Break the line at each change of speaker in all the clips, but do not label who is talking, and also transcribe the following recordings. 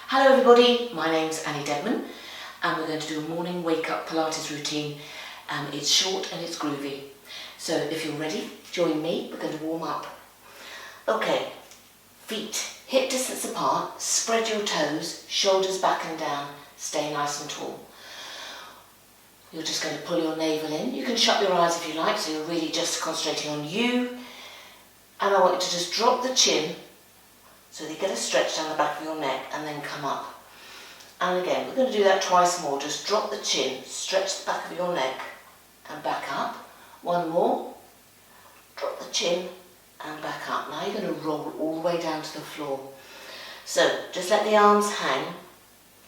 Hello everybody, my name's Deadman and we're going to do a morning wake up Pilates routine. It's short and it's groovy. So if you're ready, join me, we're going to warm up. Okay, feet hip distance apart, spread your toes, shoulders back and down, stay nice and tall. You're just going to pull your navel in. You can shut your eyes if you like, so you're really just concentrating on you. And I want you to just drop the chin so that you get a stretch down the back of your neck and then come up. And again, we're going to do that twice more. Just drop the chin, stretch the back of your neck and back up. One more. Drop the chin and back up. Now you're going to roll all the way down to the floor. So just let the arms hang.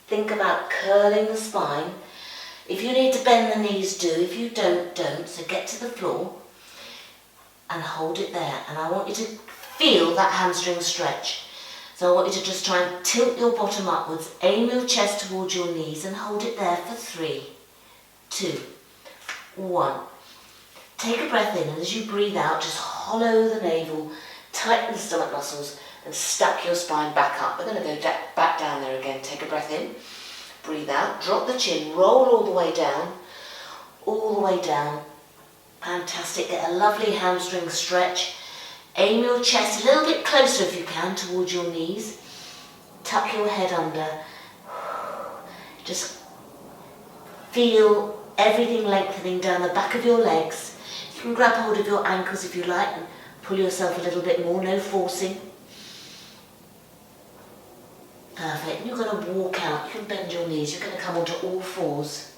Think about curling the spine. If you need to bend the knees, do. If you don't, don't. So get to the floor and hold it there. And I want you to feel that hamstring stretch. So I want you to just try and tilt your bottom upwards, aim your chest towards your knees and hold it there for 3, 2, 1. Take a breath in and as you breathe out, just hollow the navel, tighten the stomach muscles and stack your spine back up. We're going to go back down there again. Take a breath in, breathe out, drop the chin, roll all the way down, all the way down. Fantastic. Get a lovely hamstring stretch. Aim your chest a little bit closer if you can towards your knees. Tuck your head under. Just feel everything lengthening down the back of your legs. You can grab hold of your ankles if you like and pull yourself a little bit more, no forcing. Perfect. And you're going to walk out. You can bend your knees. You're going to come onto all fours.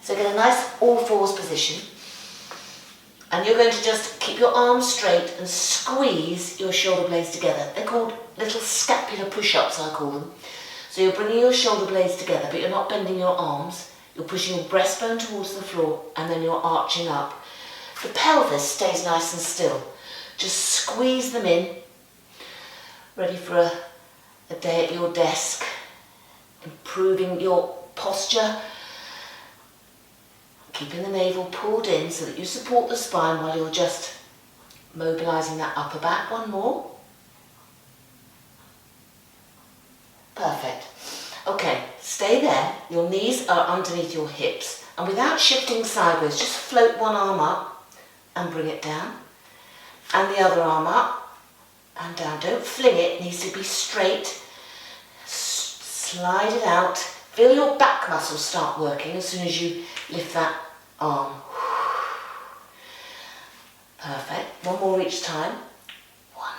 So get a nice all fours position. And you're going to just keep your arms straight and squeeze your shoulder blades together. They're called little scapular push-ups, I call them. So you're bringing your shoulder blades together, but you're not bending your arms. You're pushing your breastbone towards the floor, and then you're arching up. The pelvis stays nice and still. Just squeeze them in. Ready for a day at your desk. Improving your posture. Keeping the navel pulled in so that you support the spine while you're just mobilising that upper back. One more. Perfect. Okay, stay there. Your knees are underneath your hips and without shifting sideways, just float one arm up and bring it down and the other arm up and down. Don't fling it, it needs to be straight. Slide it out. Feel your back muscles start working as soon as you lift that arm. Perfect. One more each time. 1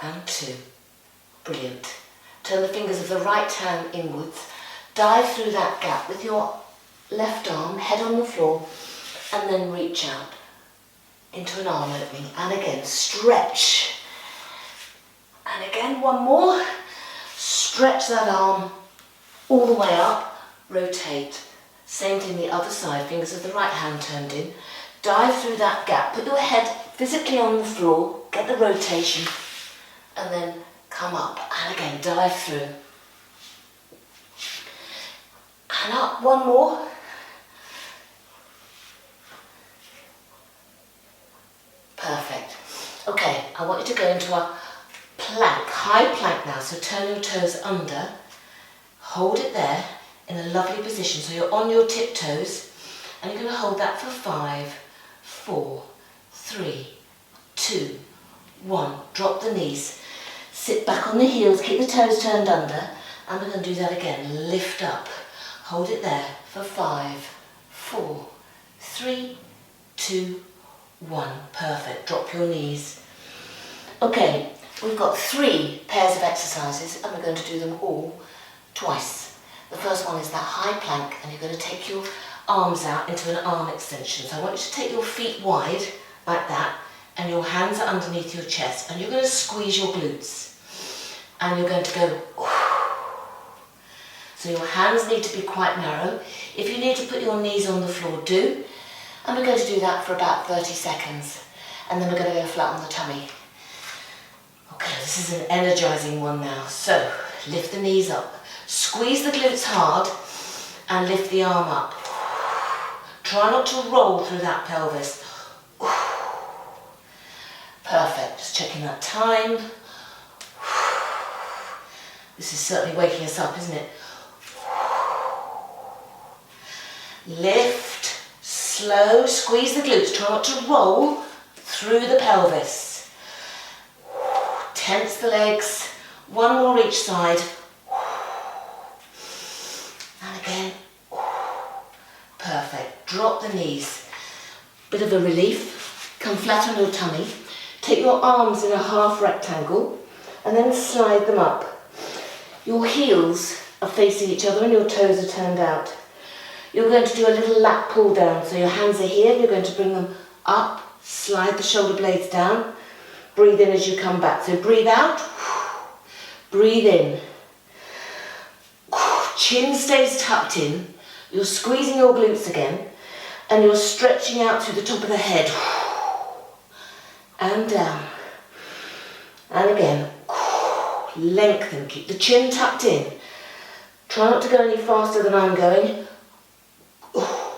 and 2. Brilliant. Turn the fingers of the right hand inwards. Dive through that gap with your left arm, head on the floor, and then reach out into an arm opening. And again, stretch. And again, one more. Stretch that arm all the way up, rotate. Same thing the other side, fingers of the right hand turned in. Dive through that gap, put your head physically on the floor, get the rotation, and then come up. And again, dive through. And up, one more. Perfect. Okay, I want you to go into a plank, high plank now, so turn your toes under, hold it there in a lovely position, so you're on your tiptoes and you're going to hold that for 5, 4, 3, 2, 1, drop the knees, sit back on the heels, keep the toes turned under and we're going to do that again, lift up, hold it there for 5, 4, 3, 2, 1, perfect, drop your knees. Okay. We've got 3 pairs of exercises and we're going to do them all twice. The first one is that high plank and you're going to take your arms out into an arm extension. So I want you to take your feet wide like that and your hands are underneath your chest and you're going to squeeze your glutes and you're going to go. So your hands need to be quite narrow. If you need to put your knees on the floor, do. And we're going to do that for about 30 seconds and then we're going to go flat on the tummy. Okay, this is an energizing one now. So, lift the knees up. Squeeze the glutes hard and lift the arm up. Try not to roll through that pelvis. Perfect. Just checking that time. This is certainly waking us up, isn't it? Lift, slow, squeeze the glutes. Try not to roll through the pelvis. Tense the legs. One more each side. And again. Perfect. Drop the knees. Bit of a relief. Come flat on your tummy. Take your arms in a half rectangle and then slide them up. Your heels are facing each other and your toes are turned out. You're going to do a little lat pull down. So your hands are here. You're going to bring them up. Slide the shoulder blades down. Breathe in as you come back. So breathe out. Breathe in. Chin stays tucked in. You're squeezing your glutes again. And you're stretching out through the top of the head. And down. And again. Lengthen. Keep the chin tucked in. Try not to go any faster than I'm going.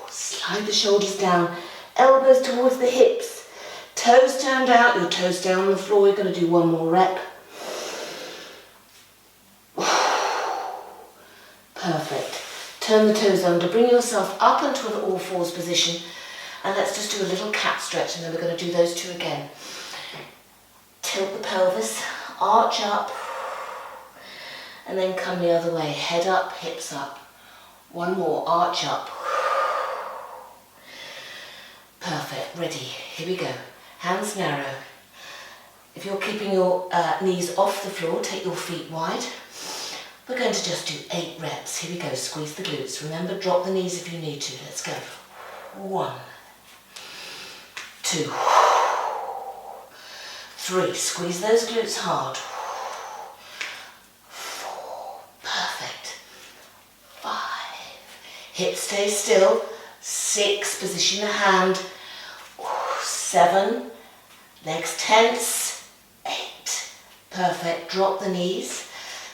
Slide the shoulders down. Elbows towards the hips. Toes turned out. Your toes stay on the floor. You're going to do one more rep. Perfect. Turn the toes under. Bring yourself up into an all fours position. And let's just do a little cat stretch, and then we're going to do those two again. Tilt the pelvis, arch up, and then come the other way. Head up, hips up. One more, arch up. Perfect, ready. Here we go. Hands narrow. If you're keeping your knees off the floor, take your feet wide. We're going to just do 8 reps. Here we go. Squeeze the glutes. Remember, drop the knees if you need to. Let's go. 1, 2, 3. Squeeze those glutes hard. 4. Perfect. 5. Hips stay still. 6. Position the hand. 7. Legs tense. 8. Perfect. Drop the knees.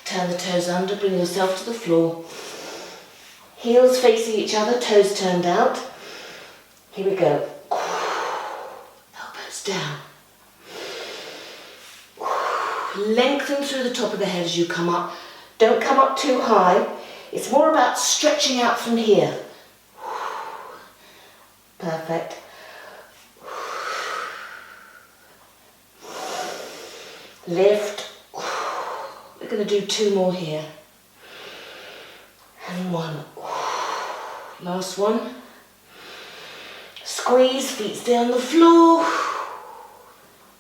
Turn the toes under, bring yourself to the floor. Heels facing each other, toes turned out. Here we go. Elbows down. Lengthen through the top of the head as you come up. Don't come up too high. It's more about stretching out from here. Perfect. Lift. We're going to do 2 more here. And 1. Last one. Squeeze, feet stay on the floor.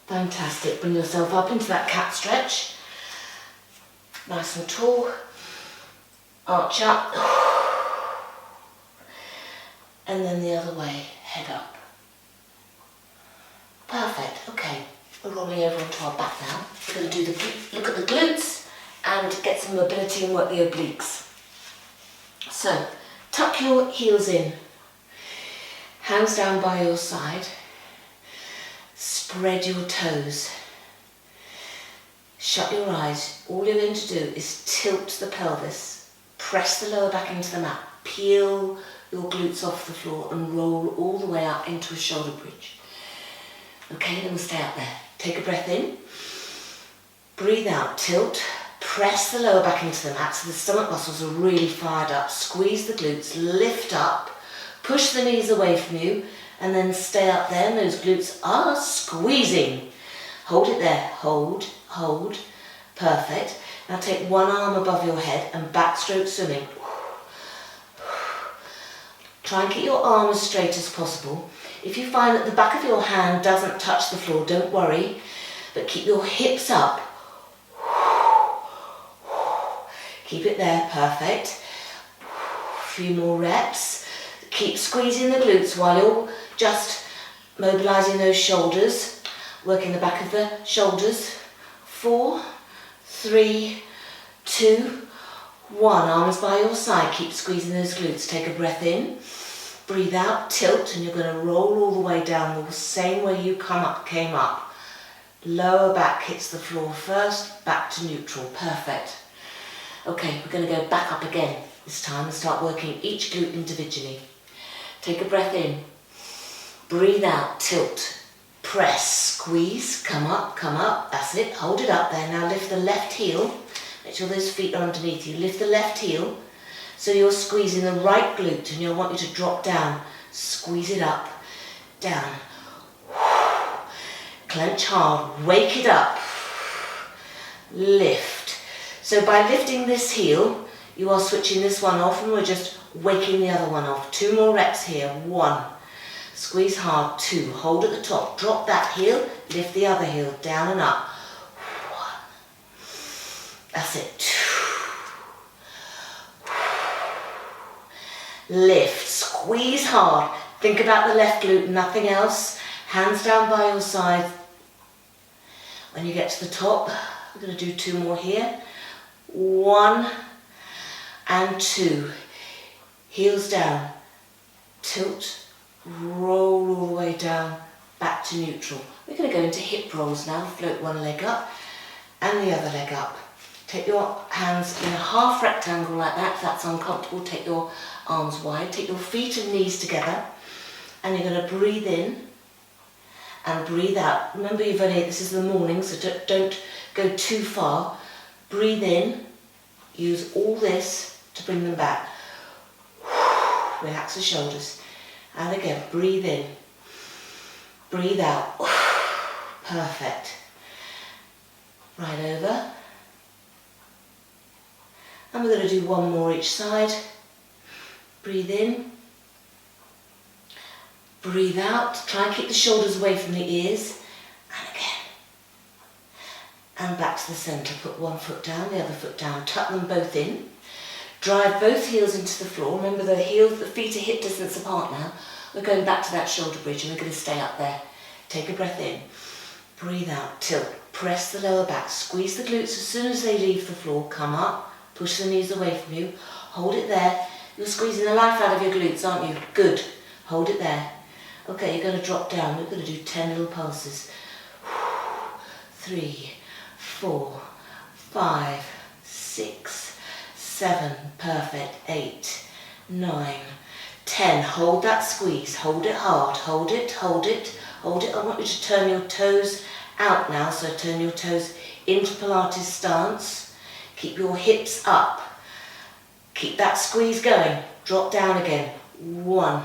Fantastic. Bring yourself up into that cat stretch. Nice and tall. Arch up. And then the other way, head up. Perfect. Okay. We're rolling over onto our back now. We're going to do look at the glutes and get some mobility and work the obliques. So, tuck your heels in. Hands down by your side. Spread your toes. Shut your eyes. All you're going to do is tilt the pelvis. Press the lower back into the mat. Peel your glutes off the floor and roll all the way up into a shoulder bridge. Okay, then we'll stay up there. Take a breath in. Breathe out, tilt. Press the lower back into the mat so the stomach muscles are really fired up. Squeeze the glutes, lift up, push the knees away from you, and then stay up there. And those glutes are squeezing. Hold it there. Hold, hold. Perfect. Now take one arm above your head and backstroke swimming. Try and keep your arm as straight as possible. If you find that the back of your hand doesn't touch the floor, don't worry, but keep your hips up. Keep it there, perfect. A few more reps. Keep squeezing the glutes while you're just mobilizing those shoulders, working the back of the shoulders. 4, 3, 2, 1. Arms by your side. Keep squeezing those glutes. Take a breath in. Breathe out, tilt, and you're going to roll all the way down the same way you came up. Lower back hits the floor first, back to neutral. Perfect. Okay, we're going to go back up again this time and start working each glute individually. Take a breath in. Breathe out, tilt, press, squeeze, come up, that's it. Hold it up there. Now lift the left heel, Make sure those feet are underneath you. Lift the left heel, so you're squeezing the right glute, and I want you to drop down. Squeeze it up, down. Clench hard, wake it up. Lift. So by lifting this heel, you are switching this one off and we're just waking the other one off. 2 more reps here. 1. Squeeze hard. 2. Hold at the top. Drop that heel. Lift the other heel. Down and up. 1. That's it. 2. Lift. Squeeze hard. Think about the left glute, nothing else. Hands down by your side. When you get to the top, we're going to do 2 more here. 1 and 2. Heels down. Tilt, roll all the way down, back to neutral. We're going to go into hip rolls now. Float one leg up and the other leg up. Take your hands in a half rectangle like that. If that's uncomfortable, take your arms wide. Take your feet and knees together. And you're going to breathe in and breathe out. Remember, this is the morning, so don't go too far. Breathe in, use all this to bring them back. Relax the shoulders. And again, breathe in, breathe out. Perfect. Right over. And we're going to do 1 more each side. Breathe in. Breathe out. Try and keep the shoulders away from the ears. And again. And back to the centre. Put one foot down, the other foot down. Tuck them both in. Drive both heels into the floor. Remember the feet are hip distance apart now. We're going back to that shoulder bridge and we're going to stay up there. Take a breath in. Breathe out. Tilt. Press the lower back. Squeeze the glutes as soon as they leave the floor. Come up. Push the knees away from you. Hold it there. You're squeezing the life out of your glutes, aren't you? Good. Hold it there. Okay, you're going to drop down. We're going to do 10 little pulses. 3, 4, 5, 6, 7. Perfect. 8, 9, 10. Hold that squeeze. Hold it hard. Hold it, hold it, hold it. I want you to turn your toes out now. So turn your toes into Pilates stance. Keep your hips up. Keep that squeeze going. Drop down again. 1,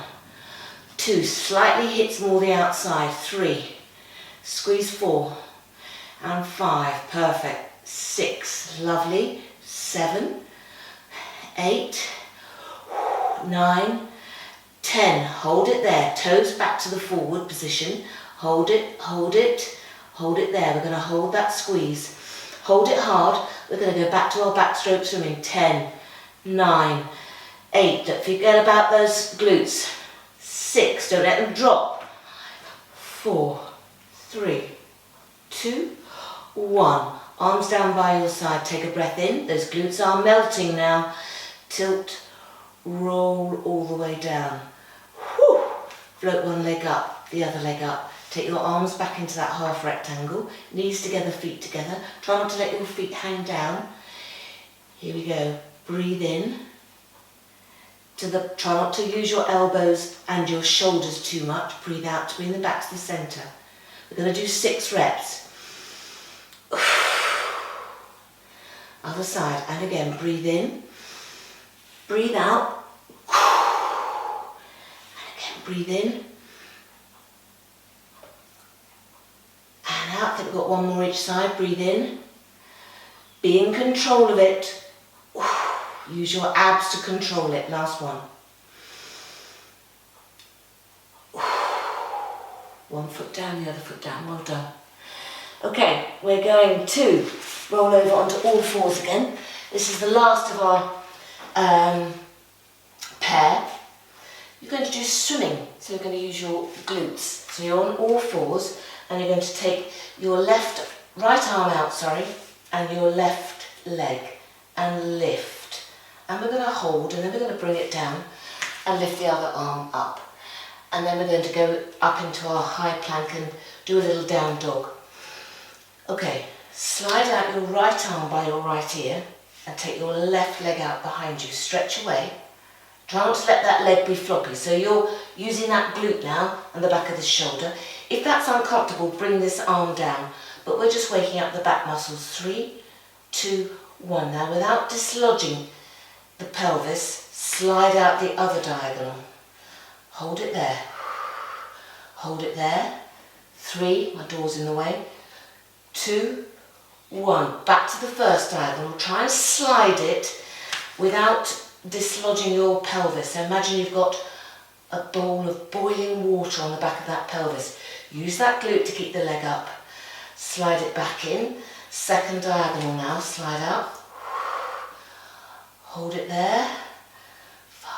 2, slightly hits more the outside. 3, squeeze 4 and 5. Perfect. 6, lovely. 7, 8, 9, 10. Hold it there. Toes back to the forward position. Hold it, hold it, hold it there. We're going to hold that squeeze. Hold it hard. We're going to go back to our backstroke swimming. 10, 9, 8. Don't forget about those glutes. 6. Don't let them drop. 4, 3, 2, 1. Arms down by your side. Take a breath in. Those glutes are melting now. Tilt, roll all the way down. Whew. Float one leg up, the other leg up. Take your arms back into that half rectangle. Knees together, feet together. Try not to let your feet hang down. Here we go. Breathe in. Try not to use your elbows and your shoulders too much. Breathe out to bring them back to the centre. We're going to do 6 reps. Other side. And again, breathe in. Breathe out. And again, breathe in. And out. I think we've got 1 more each side. Breathe in. Be in control of it. Use your abs to control it. Last one. 1 foot down, the other foot down. Well done. Okay, we're going to roll over onto all fours again. This is the last of our pair. You're going to do swimming. So you're going to use your glutes. So you're on all fours and you're going to take your right arm out, and your left leg and lift. And we're going to hold, and then we're going to bring it down and lift the other arm up. And then we're going to go up into our high plank and do a little down dog. Okay, slide out your right arm by your right ear and take your left leg out behind you. Stretch away. Try not to let that leg be floppy. So you're using that glute now and the back of the shoulder. If that's uncomfortable, bring this arm down. But we're just waking up the back muscles. 3, 2, 1. Now without dislodging the pelvis, slide out the other diagonal. Hold it there. Hold it there. 3, my door's in the way. 2, 1. Back to the first diagonal. Try and slide it without dislodging your pelvis. So imagine you've got a bowl of boiling water on the back of that pelvis. Use that glute to keep the leg up. Slide it back in. Second diagonal now. Slide out. Hold it there. 5,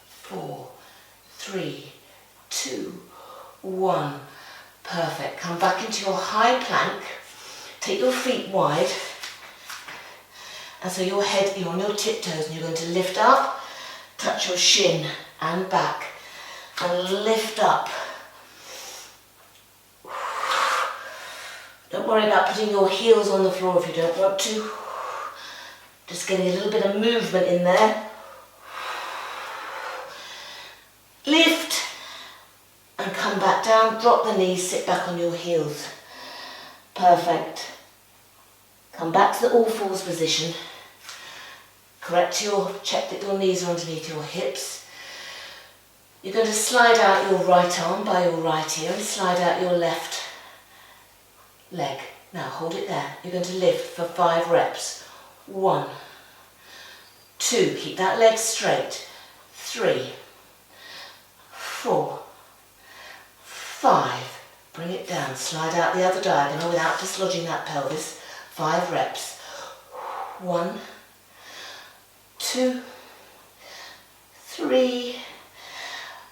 4, 3, 2, 1. Perfect. Come back into your high plank. Take your feet wide. And so your head, you're on your tiptoes and you're going to lift up, touch your shin and back, and lift up. Don't worry about putting your heels on the floor if you don't want to. Just getting a little bit of movement in there. Lift and come back down, drop the knees, sit back on your heels. Perfect. Come back to the all fours position. Check that your knees are underneath your hips. You're going to slide out your right arm by your right ear and slide out your left leg. Now hold it there. You're going to lift for 5 reps. 1, 2, keep that leg straight. 3, 4, 5. Bring it down. Slide out the other diagonal without dislodging that pelvis. 5 reps. 1, 2, 3,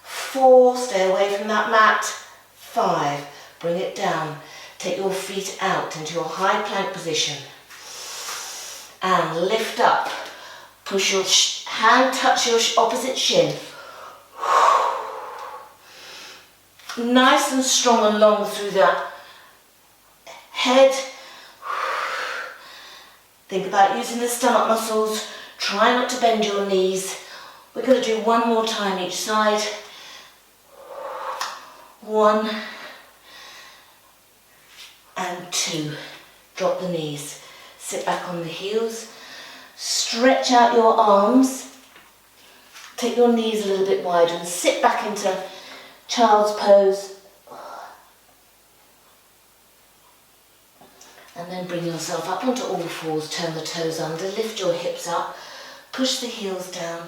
4. Stay away from that mat. 5. Bring it down. Take your feet out into your high plank position. And lift up. Push your hand, touch your opposite shin. Nice and strong and long through that head. Think about using the stomach muscles. Try not to bend your knees. We're going to do 1 more time each side. 1 and 2. Drop the knees. Sit back on the heels. Stretch out your arms. Take your knees a little bit wider and sit back into child's pose. And then bring yourself up onto all fours, turn the toes under, lift your hips up, push the heels down,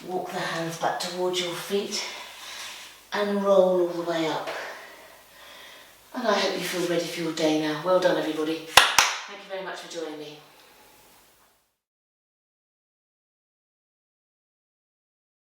walk the hands back towards your feet and roll all the way up. And I hope you feel ready for your day now. Well done everybody. Thank you very much for joining me.